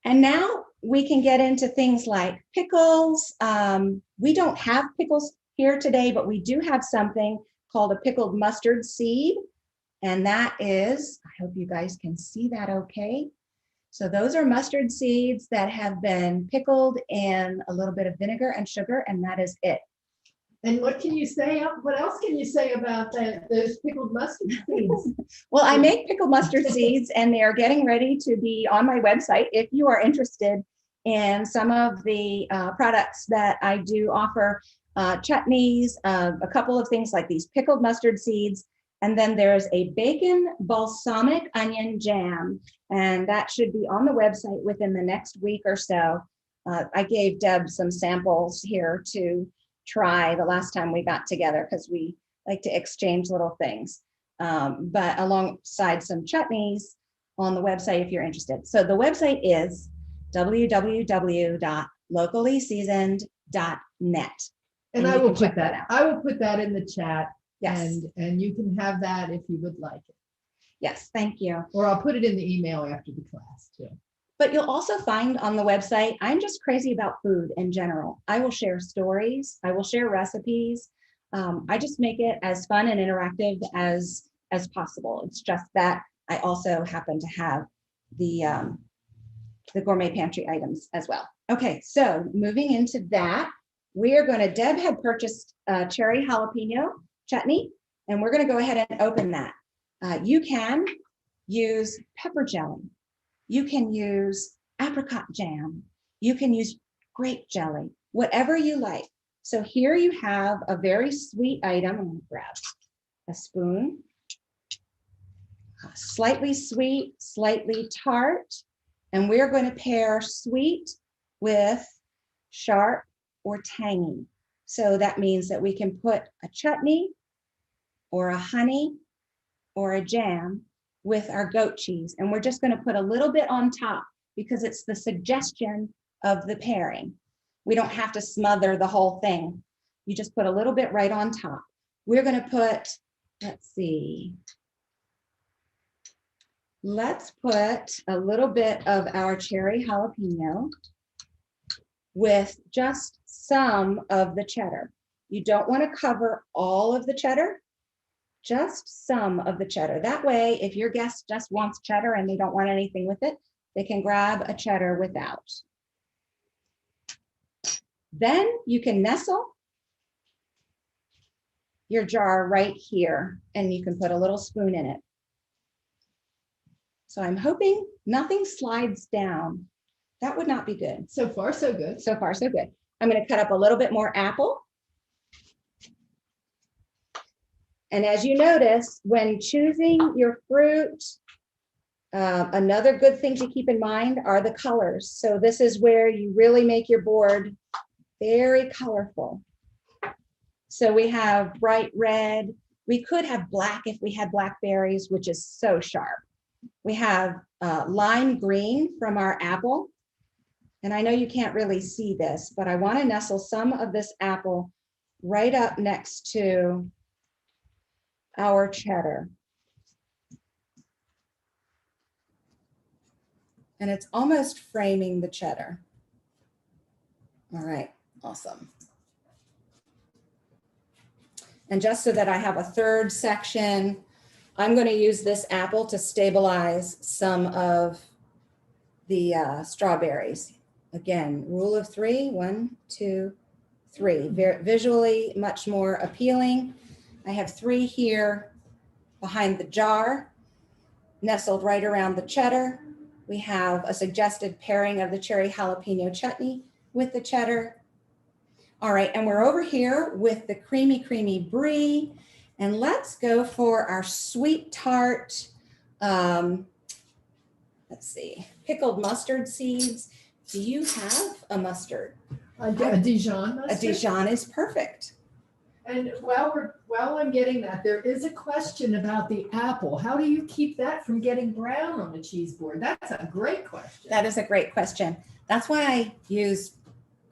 And now we can get into things like pickles. We don't have pickles here today, but we do have something called a pickled mustard seed. And that is, I hope you guys can see that okay. So those are mustard seeds that have been pickled in a little bit of vinegar and sugar, and that is it. And what can you say? What else can you say about those pickled mustard seeds? Well, I make pickled mustard seeds and they are getting ready to be on my website. If you are interested in some of the products that I do offer, chutneys, a couple of things like these pickled mustard seeds. And then there's a bacon balsamic onion jam, and that should be on the website within the next week or so. I gave Deb some samples here to try the last time we got together because we like to exchange little things, but alongside some chutneys on the website if you're interested. So the website is www.locallyseasoned.net. And I will put that out. I will put that in the chat. Yes. And you can have that if you would like it. Yes, thank you. Or I'll put it in the email after the class too. But you'll also find on the website, I'm just crazy about food in general. I will share stories. I will share recipes. I just make it as fun and interactive as possible. It's just that I also happen to have the gourmet pantry items as well. Okay, so moving into that, we are going to, Deb had purchased cherry jalapeno chutney, and we're going to go ahead and open that. You can use pepper jelly. You can use apricot jam. You can use grape jelly, whatever you like. So here you have a very sweet item. I'm going to grab a spoon. Slightly sweet, slightly tart. And we're going to pair sweet with sharp or tangy. So that means that we can put a chutney or a honey or a jam with our goat cheese. And we're just going to put a little bit on top because it's the suggestion of the pairing. We don't have to smother the whole thing. You just put a little bit right on top. We're going to put, let's see. Let's put a little bit of our cherry jalapeno with just some of the cheddar. You don't want to cover all of the cheddar, just some of the cheddar. That way, if your guest just wants cheddar and they don't want anything with it, they can grab a cheddar without. Then you can nestle your jar right here and you can put a little spoon in it. So I'm hoping nothing slides down. That would not be good. So far, so good. So far, so good. I'm going to cut up a little bit more apple. And as you notice, when choosing your fruit, another good thing to keep in mind are the colors. So this is where you really make your board very colorful. So we have bright red. We could have black if we had blackberries, which is so sharp. We have lime green from our apple. And I know you can't really see this, but I want to nestle some of this apple right up next to our cheddar. And it's almost framing the cheddar. All right, awesome. And just so that I have a third section, I'm going to use this apple to stabilize some of the strawberries. Again, rule of three, 1, 2, 3. Visually much more appealing. I have 3 here behind the jar, nestled right around the cheddar. We have a suggested pairing of the cherry jalapeno chutney with the cheddar. All right, and we're over here with the creamy brie. And let's go for our sweet tart, let's see, pickled mustard seeds. Do you have a mustard? A Dijon mustard? A Dijon is perfect. And while I'm getting that, there is a question about the apple. How do you keep that from getting brown on the cheese board? That's a great question. That is a great question. That's why I use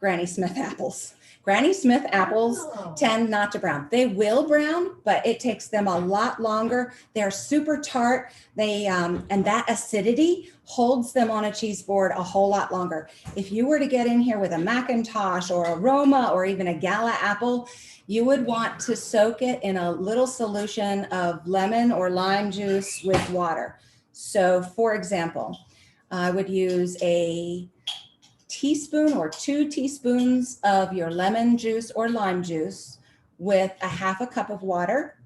Granny Smith apples. Granny Smith apples tend not to brown. They will brown, but it takes them a lot longer. They're super tart. They and that acidity holds them on a cheese board a whole lot longer. If you were to get in here with a Macintosh or a Roma or even a Gala apple, you would want to soak it in a little solution of lemon or lime juice with water. So for example, I would use a teaspoon or 2 teaspoons of your lemon juice or lime juice with a half a cup of water.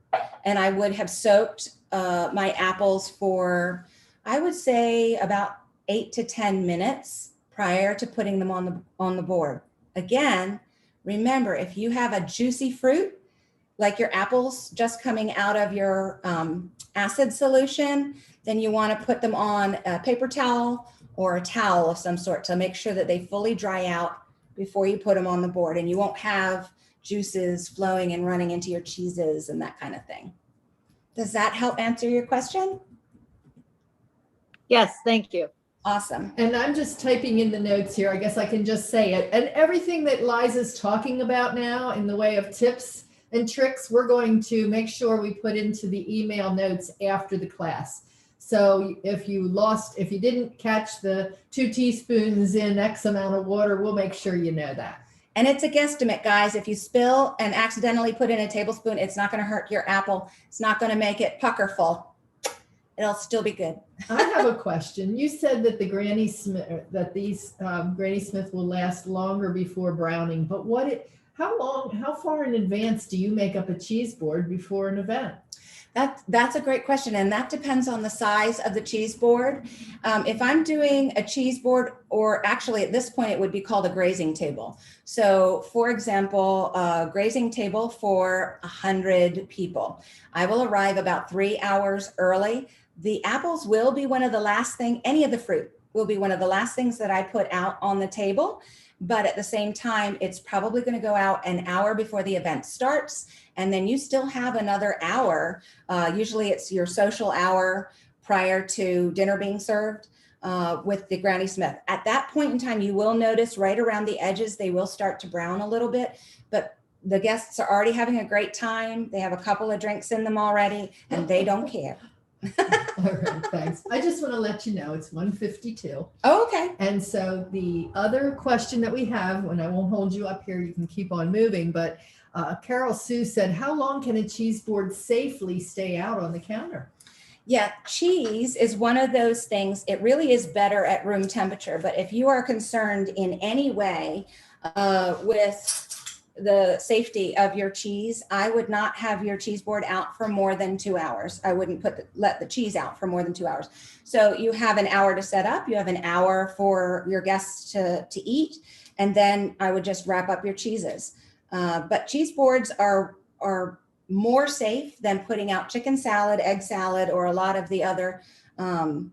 And I would have soaked my apples for, I would say, about 8 to 10 minutes prior to putting them on the board. Again, remember, if you have a juicy fruit, like your apples just coming out of your acid solution, then you want to put them on a paper towel or a towel of some sort to make sure that they fully dry out before you put them on the board, and you won't have juices flowing and running into your cheeses and that kind of thing. Does that help answer your question? Yes, thank you. Awesome. And I'm just typing in the notes here. I guess I can just say it. And everything that Liza's talking about now in the way of tips and tricks, we're going to make sure we put into the email notes after the class. So if you didn't catch the 2 teaspoons in X amount of water, we'll make sure you know that. And it's a guesstimate, guys. If you spill and accidentally put in a tablespoon, it's not going to hurt your apple. It's not going to make it pucker full. It'll still be good. I have a question. You said that these Granny Smith will last longer before browning, but how far in advance do you make up a cheese board before an event? That's a great question, and that depends on the size of the cheese board. If I'm doing a cheese board, or actually at this point it would be called a grazing table. So for example, a grazing table for 100 people. I will arrive about 3 hours early. The apples will be one of the last thing, any of the fruit will be one of the last things that I put out on the table. But at the same time, it's probably going to go out an hour before the event starts. And then you still have another hour. Usually it's your social hour prior to dinner being served with the Granny Smith. At that point in time, you will notice right around the edges, they will start to brown a little bit, but the guests are already having a great time. They have a couple of drinks in them already, and they don't care. All right, thanks. I just want to let you know it's 1:52. Oh, okay. And so the other question that we have, and I won't hold you up here, you can keep on moving, but Carol Sue said, how long can a cheese board safely stay out on the counter? Yeah, cheese is one of those things. It really is better at room temperature, but if you are concerned in any way with the safety of your cheese, I would not have your cheese board out for more than 2 hours. I wouldn't let the cheese out for more than 2 hours. So you have an hour to set up, you have an hour for your guests to eat, and then I would just wrap up your cheeses. But cheese boards are more safe than putting out chicken salad, egg salad, or a lot of the other a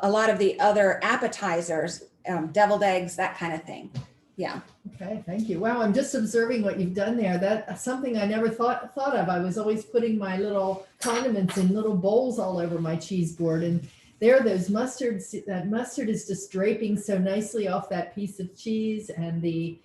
lot of the other appetizers, deviled eggs, that kind of thing. Yeah. Okay, thank you. Wow, I'm just observing what you've done there. That's something I never thought of. I was always putting my little condiments in little bowls all over my cheese board, and there, those mustards, that mustard is just draping so nicely off that piece of cheese, and the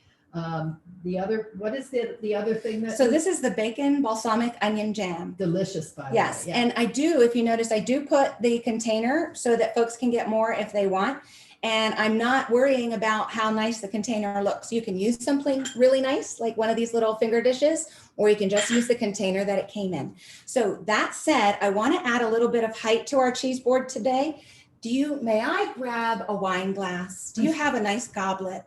other, what is the other thing that? So this is the bacon balsamic onion jam. Delicious, by the way. Yes, yeah. and I do, if you notice, I do put the container so that folks can get more if they want. And I'm not worrying about how nice the container looks. You can use something really nice, like one of these little finger dishes, or you can just use the container that it came in. So that said, I want to add a little bit of height to our cheese board today. May I grab a wine glass? Do you have a nice goblet?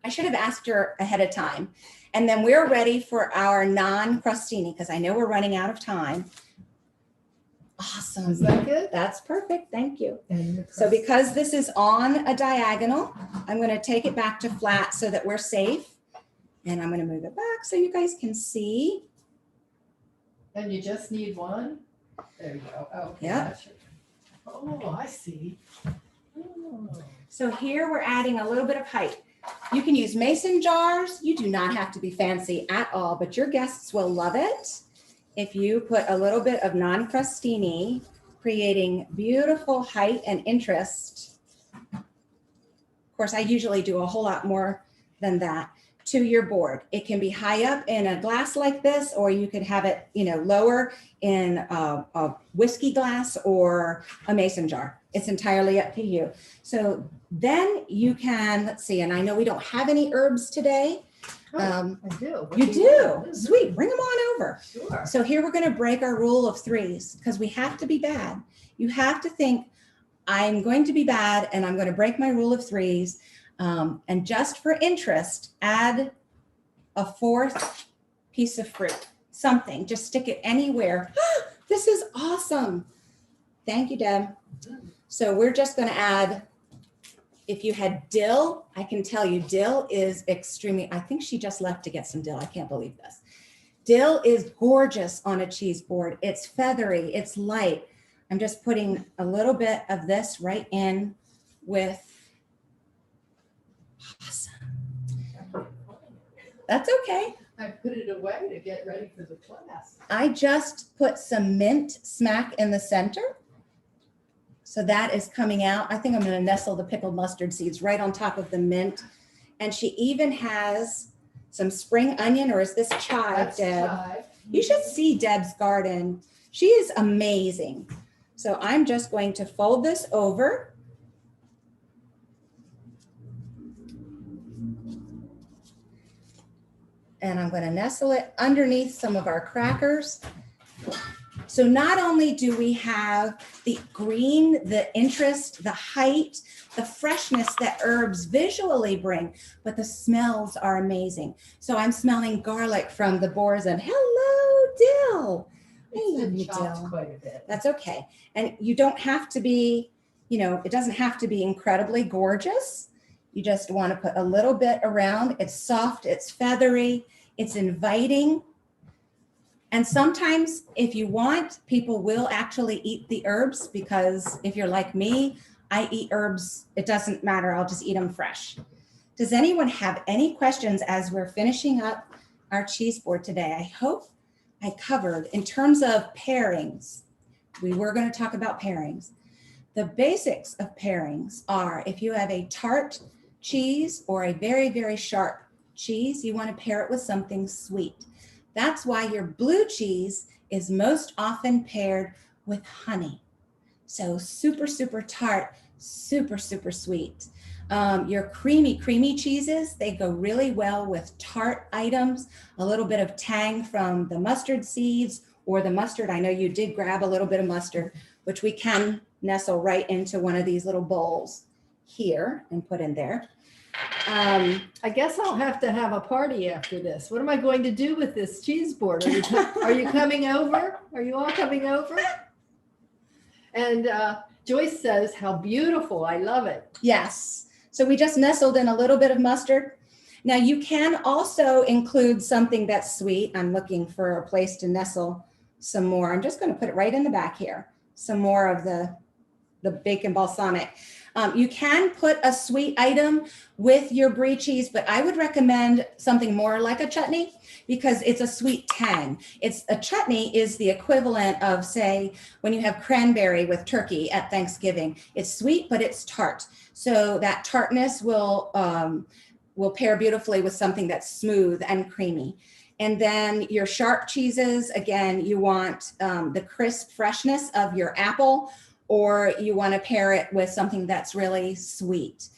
I should have asked her ahead of time. And then we're ready for our naan crostini, because I know we're running out of time. Awesome. Is that good? That's perfect. Thank you. And So because this is on a diagonal, I'm going to take it back to flat so that we're safe. And I'm going to move it back so you guys can see. And you just need one? There you go. Okay. Yep. Gotcha. Oh, I see. Oh. So here we're adding a little bit of height. You can use mason jars. You do not have to be fancy at all, but your guests will love it if you put a little bit of naan crostini, creating beautiful height and interest. Of course, I usually do a whole lot more than that to your board. It can be high up in a glass like this, or you could have it, lower in a whiskey glass or a mason jar. It's entirely up to you. So then you can, let's see, and I know we don't have any herbs today. I do. What You do do? want? Sweet, bring them on over. Sure. So here we're gonna break our rule of threes, because we have to be bad. You have to think, I'm going to be bad and I'm gonna break my rule of threes. And just for interest, add a fourth piece of fruit, something, just stick it anywhere. This is awesome. Thank you, Deb. So we're just gonna add, if you had dill, I can tell you dill is extremely, I think she just left to get some dill. I can't believe this. Dill is gorgeous on a cheese board. It's feathery, it's light. I'm just putting a little bit of this right in with, awesome. That's okay. I put it away to get ready for the class. I just put some mint smack in the center. So that is coming out. I think I'm going to nestle the pickled mustard seeds right on top of the mint. And she even has some spring onion, or is this chive, That's Deb? chive. You should see Deb's garden. She is amazing. So I'm just going to fold this over. And I'm going to nestle it underneath some of our crackers. So not only do we have the green, the interest, the height, the freshness that herbs visually bring, but the smells are amazing. So I'm smelling garlic from the boar's end. Hello, dill. I love you, dill. Quite a bit. That's okay. And you don't have to be, it doesn't have to be incredibly gorgeous. You just want to put a little bit around. It's soft, it's feathery, it's inviting. And sometimes if you want, people will actually eat the herbs, because if you're like me, I eat herbs. It doesn't matter. I'll just eat them fresh. Does anyone have any questions as we're finishing up our cheese board today? I hope I covered in terms of pairings. We were going to talk about pairings. The basics of pairings are, if you have a tart cheese or a very, very sharp cheese, you want to pair it with something sweet. That's why your blue cheese is most often paired with honey. So super, super tart, super, super sweet. Your creamy cheeses, they go really well with tart items, a little bit of tang from the mustard seeds or the mustard. I know you did grab a little bit of mustard, which we can nestle right into one of these little bowls here and put in there. I guess I'll have to have a party after this. What am I going to do with this cheese board? Are you coming over? Are you all coming over? And Joyce says, how beautiful. I love it. Yes. So we just nestled in a little bit of mustard. Now you can also include something that's sweet. I'm looking for a place to nestle some more. I'm just going to put it right in the back here. Some more of the the bacon balsamic. You can put a sweet item with your brie cheese, but I would recommend something more like a chutney because it's a sweet tang. A chutney is the equivalent of, say, when you have cranberry with turkey at Thanksgiving. It's sweet, but it's tart. So that tartness will pair beautifully with something that's smooth and creamy. And then your sharp cheeses, again, you want the crisp freshness of your apple, or you want to pair it with something that's really sweet.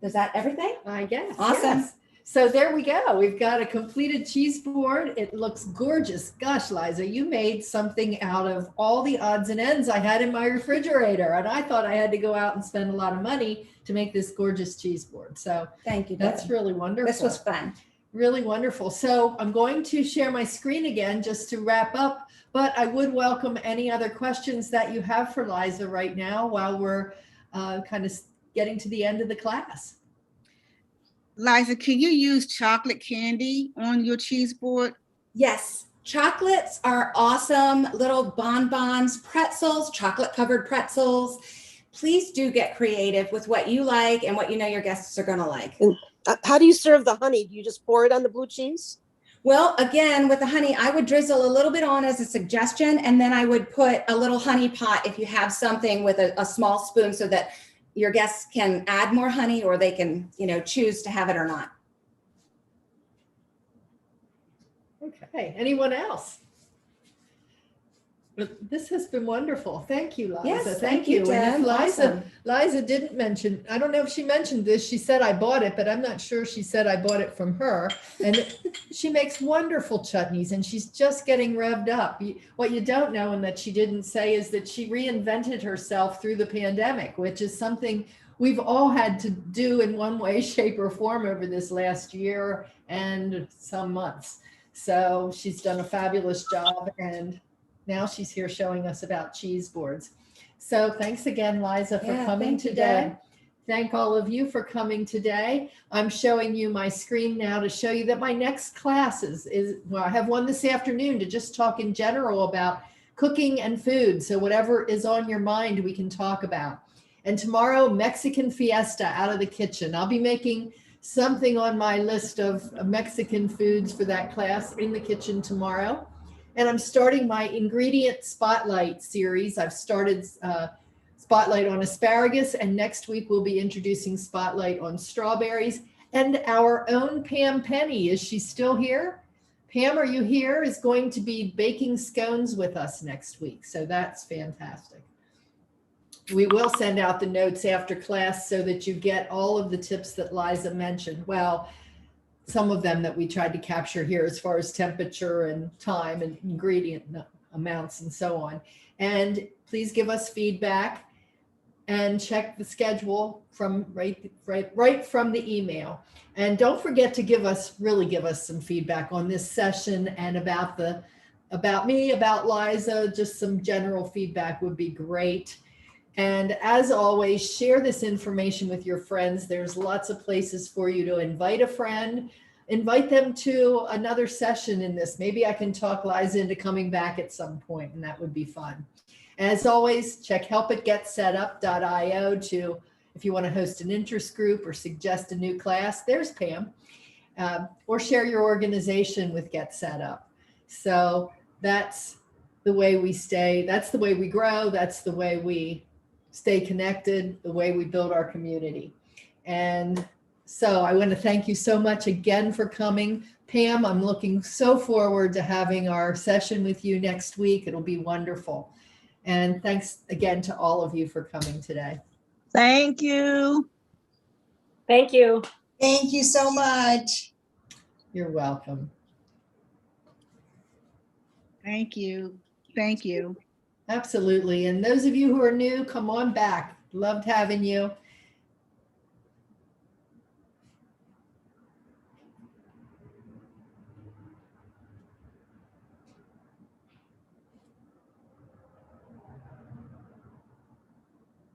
Is that everything? I guess. Awesome. Yes. So there we go. We've got a completed cheese board. It looks gorgeous. Gosh, Liza, you made something out of all the odds and ends I had in my refrigerator. And I thought I had to go out and spend a lot of money to make this gorgeous cheese board. So thank you. That's Deb. really wonderful. This was fun. Really wonderful. So I'm going to share my screen again just to wrap up, but I would welcome any other questions that you have for Liza right now while we're kind of getting to the end of the class. Liza, can you use chocolate candy on your cheese board? Yes. Chocolates are awesome. Little bonbons, pretzels, chocolate covered pretzels. Please do get creative with what you like and what you know your guests are going to like. And how do you serve the honey? Do you just pour it on the blue cheese? Well, again, with the honey, I would drizzle a little bit on as a suggestion, and then I would put a little honey pot if you have something with a small spoon so that your guests can add more honey, or they can, choose to have it or not. Okay. Anyone else? But this has been wonderful. Thank you, Liza. Yes, thank you. And if Awesome. Liza didn't mention, I don't know if she mentioned this. She said I bought it, but I'm not sure she said I bought it from her. And she makes wonderful chutneys, and she's just getting revved up. What you don't know and that she didn't say is that she reinvented herself through the pandemic, which is something we've all had to do in one way, shape, or form over this last year and some months. So she's done a fabulous job, and now she's here showing us about cheese boards. So thanks again, Liza, for coming today. Thank all of you for coming today. I'm showing you my screen now to show you that my next class well, I have one this afternoon to just talk in general about cooking and food. So whatever is on your mind, we can talk about. And tomorrow, Mexican fiesta out of the kitchen. I'll be making something on my list of Mexican foods for that class in the kitchen tomorrow. And I'm starting my ingredient spotlight series. I've started spotlight on asparagus, and next week we'll be introducing spotlight on strawberries. And our own Pam Penny, is she still here? Pam, are you here? Is going to be baking scones with us next week. So that's fantastic. We will send out the notes after class so that you get all of the tips that Liza mentioned. Well, some of them that we tried to capture here as far as temperature and time and ingredient amounts and so on. And please give us feedback and check the schedule from right from the email. And don't forget to really give us some feedback on this session and about me, about Liza, just some general feedback would be great. And as always, share this information with your friends. There's lots of places for you to invite a friend, invite them to another session in this. Maybe I can talk Liza into coming back at some point, and that would be fun. As always, check helpitgetsetup.io if you want to host an interest group or suggest a new class. There's Pam. Or share your organization with Get Set Up. So that's the way we stay. That's the way we grow. That's the way we stay connected, the way we build our community. And so I want to thank you so much again for coming. Pam, I'm looking so forward to having our session with you next week. It'll be wonderful. And thanks again to all of you for coming today. Thank you. Thank you. Thank you so much. You're welcome. Thank you. Thank you. Absolutely. And those of you who are new, come on back. Loved having you.